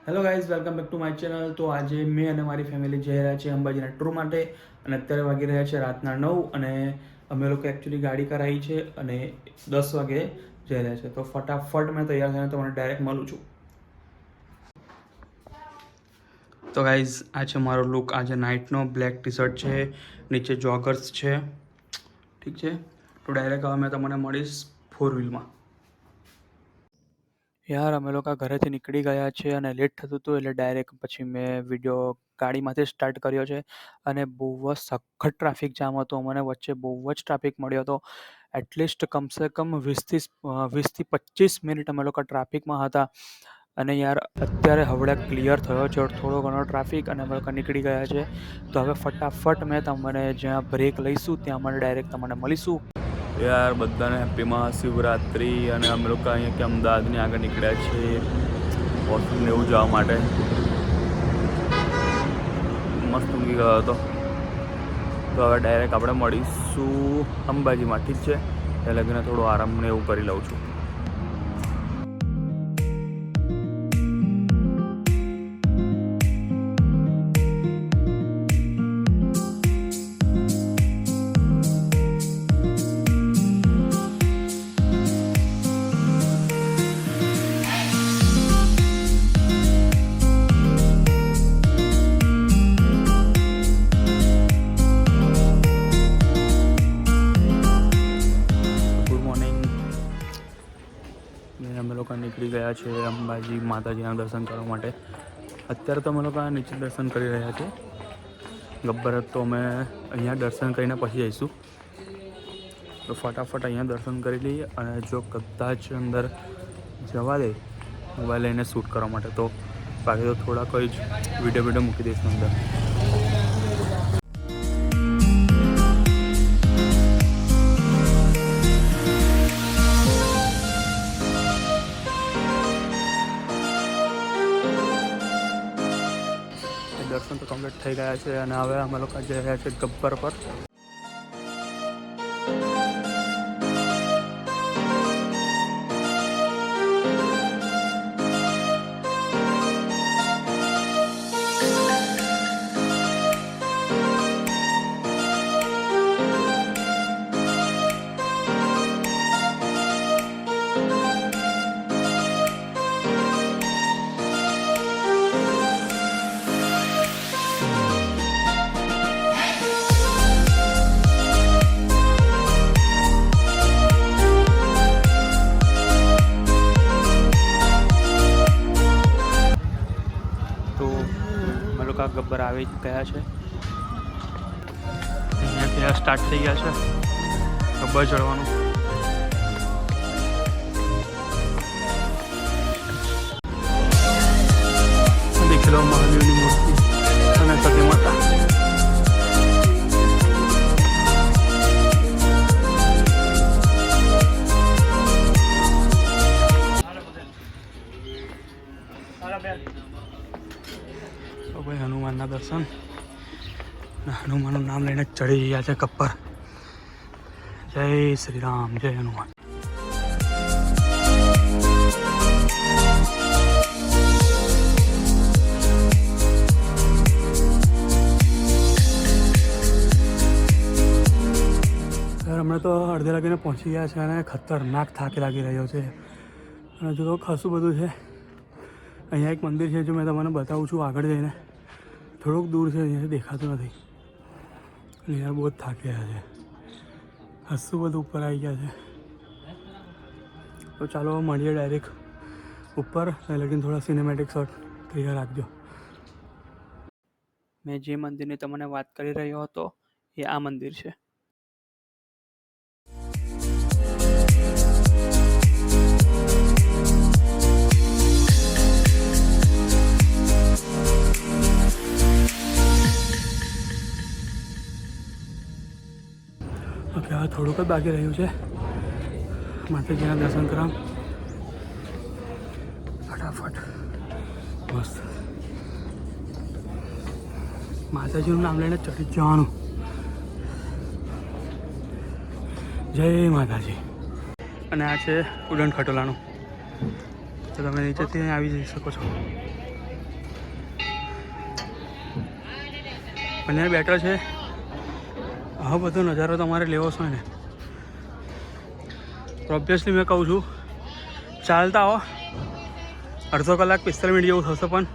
Hello guys, welcome back to my channel. તો આજે મેં અને મારી ફેમિલી જઈ રહ્યા છીએ અંબાજીના ટૂર માટે અને અત્યારે વાગી રહ્યા છે રાતના 9 અને અમે લોકો એકચ્યુઅલી ગાડી કરાવી છે અને 10 વાગે જઈ રહ્યા છે. તો ફટાફટ મેં તૈયાર થઈને તમને ડાયરેક્ટ મળું છું. તો ગાઈઝ, આ છે મારો લુક. આજે નાઇટનો બ્લેક ટી શર્ટ છે, નીચે જોગર્સ છે. ઠીક છે, તો ડાયરેક્ટ હવે મેં તમને મળીશ 4 વ્હીલમાં. યાર, અમે લોકો ઘરેથી નીકળી ગયા છે અને લેટ થતું હતું એટલે ડાયરેક્ટ પછી મેં વિડીયો ગાડીમાંથી સ્ટાર્ટ કર્યો છે અને બહુ જ સખત ટ્રાફિક જામ હતો. મને વચ્ચે બહુ જ ટ્રાફિક મળ્યો હતો. એટલીસ્ટ કમસે કમ 20થી 25 મિનિટ અમે લોકો ટ્રાફિકમાં હતા અને યાર અત્યારે હવડે ક્લિયર થયો છે થોડો ઘણો ટ્રાફિક અને અમે લોકો નીકળી ગયા છે. તો હવે ફટાફટ મેં તમને જ્યાં બ્રેક લઈશું ત્યાં મને ડાયરેક્ટ તમને મળીશું. યાર, બધાને હેપી મહાશિવરાત્રી. અને અમે લોકો અહીંયા કે અમદાવાદની આગળ નીકળ્યા છીએ વોશરૂમ એવું જવા માટે. મસ્ત ઊંઘી ગયો હતો. તો હવે ડાયરેક્ટ આપણે મળીશું અંબાજીમાં. ઠીક છે, ત્યાં લગીને થોડું આરામ ને એવું કરી લઉં છું. અમે લોકો નીકળી ગયા છે અંબાજી માતાજીના દર્શન કરવા માટે. અત્યારે તો અમે લોકો નીચે દર્શન કરી રહ્યા છીએ. ગબ્બર તો અમે અહીંયા દર્શન કરીને પછી જઈશું. તો ફટાફટ અહીંયા દર્શન કરી લઈએ અને જો કદાચ અંદર જવા દે મોબાઈલ લઈને શૂટ કરવા માટે તો બાકી તો થોડાક જ વિડીયો મૂકી દઈશું અંદર. દર્શન તો કમ્પ્લીટ થઈ ગયા છે અને હવે અમે લોકો જઈ રહ્યા છીએ ગબ્બર પર. ગબ્બર આવી ગયા છે. અહીંયાથી સ્ટાર્ટ થઈ ગયા છે ગબ્બર ચડવાનું. દેખી લો મહાદેવની મૂર્તિ અને સતી માતા. ભાઈ, હનુમાનના દર્શન. હનુમાનનું નામ લઈને ચડી ગયા છે ગબ્બર. જય શ્રી રામ, જય હનુમાન. હમણાં તો અડધે લાગીને પહોંચી ગયા છે અને ખતરનાક થાક લાગી રહ્યો છે અને જો ખાસું બધું છે. અહીંયા એક મંદિર છે, જો મેં તમને બતાવું છું આગળ જઈને. થોડુંક દૂર છે, અહીંયાથી દેખાતું નથી. અહીંયા બહુ જ થાકી રહ્યા છે. ખાસું બધું ઉપર આવી ગયા છે. તો ચાલો મળીએ ડાયરેક્ટ ઉપર. લેકિન થોડા સિનેમેટિક શોટ તૈયાર રાખજો. મેં જે મંદિરની તમને વાત કરી રહ્યો હતો એ આ મંદિર છે. ઓકે, હવે થોડુંક જ બાકી રહ્યું છે માતાજીના દર્શન કરવા. ફટાફટ મસ્ત માતાજીનું નામ લઈને ચડી જવાનું. જય માતાજી. અને આ છે ઉડન ખટોલાનું. તો તમે નીચેથી આવી જઈ શકો છો. અહીંયા બેઠો છે. આ બધો નજારો તમારે લેવો છે ને ઓબ્વિયસલી મેં કહું છું ચાલતા આવો અડધો કલાક 45 મિનિટ જેવું થશે પણ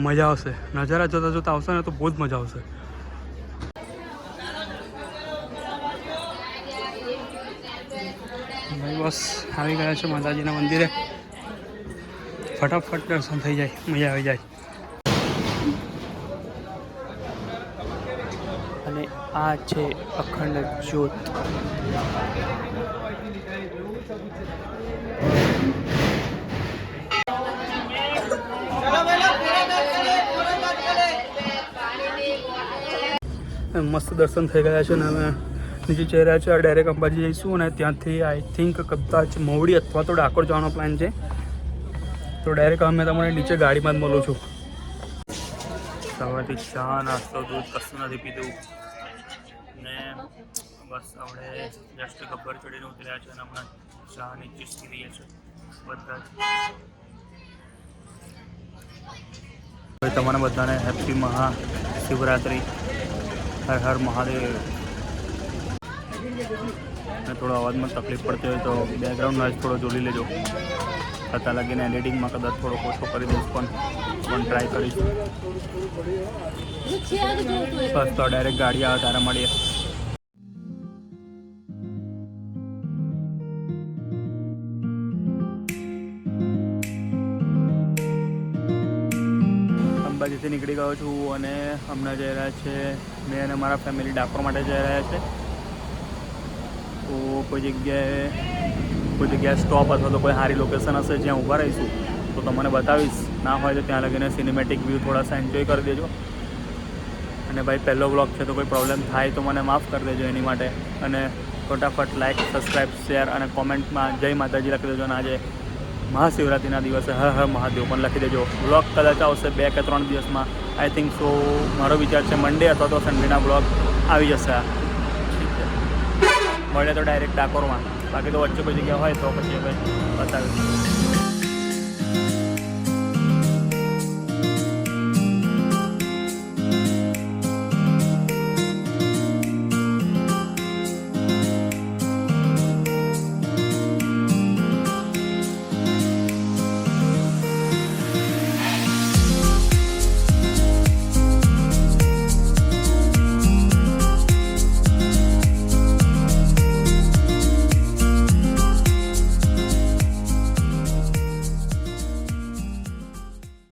મજા આવશે. નજારા જોતા જોતા આવશે ને તો બહુ જ મજા આવશે. ભાઈ બસ આવી ગયા છે માતાજીના મંદિરે. ફટાફટ દર્શન થઈ જાય, મજા આવી જાય. અને આ છે અખંડ જ્યોત. મસ્ત દર્શન થઈ ગયા છે ને અમે નીચે જઈ રહ્યા છે. ડાયરેક્ટ અંબાજી જઈશું અને ત્યાંથી આઈ થિંક કદાચ મવડી અથવા તો ડાકોર જવાનો પ્લાન છે. તો ડાયરેક્ટ અમે તમને નીચે ગાડીમાં જ મળું છું. સવારથી ચા નાસ્તો દૂધ કશું નથી પીધું ને બસ આપણે જસ્ટ ગબ્બર ચડીને ઉતર્યા છે અને હમણાં ચાની ચીસકી લઈએ છીએ બધા જ. તમારા બધાને હેપી મહાશિવરાત્રિ. હર હર મહાદેવ. અને થોડો અવાજમાં તકલીફ પડતી હોય તો બેકગ્રાઉન્ડ નોઇઝ થોડો જોડી લેજો. છતાં લાગીને એડિટિંગમાં કદાચ થોડો ઓછો કરી દઈશ પણ ટ્રાય કરીશું. બસ તો ડાયરેક્ટ ગાડી આવે ત્યારે મળીએ. અંબાજીથી નીકળી ગયો છું અને હમણાં જઈ રહ્યા છે મેં અને મારા ફેમિલી ડાકોર માટે જઈ રહ્યા છે. તો કોઈ જગ્યાએ સ્ટોપ અથવા તો કોઈ સારી લોકેશન હશે જ્યાં ઊભા રહીશું તો તમને બતાવીશ. ના હોય તો ત્યાં લગીને સિનેમેટિક વ્યૂ થોડાસા એન્જોય કરી દેજો. અને ભાઈ પહેલો બ્લોગ છે તો કોઈ પ્રોબ્લેમ થાય તો મને માફ કરી દેજો એની માટે. અને ફટાફટ લાઇક, સબસ્ક્રાઈબ, શેર અને કોમેન્ટમાં જય માતાજી લખી દેજો. અને આજે મહાશિવરાત્રિના દિવસે હર હર મહાદેવ પણ લખી દેજો. બ્લોગ કદાચ આવશે 2 કે 3 દિવસમાં. આઈ થિંક સો મારો વિચાર છે મંડે અથવા તો સન્ડેના બ્લોગ આવી જશે. મળે તો ડાયરેક્ટ ડાકોરમાં. બાકી તો વચ્ચે કોઈ જગ્યા હોય તો પછી હવે બતાવીશ.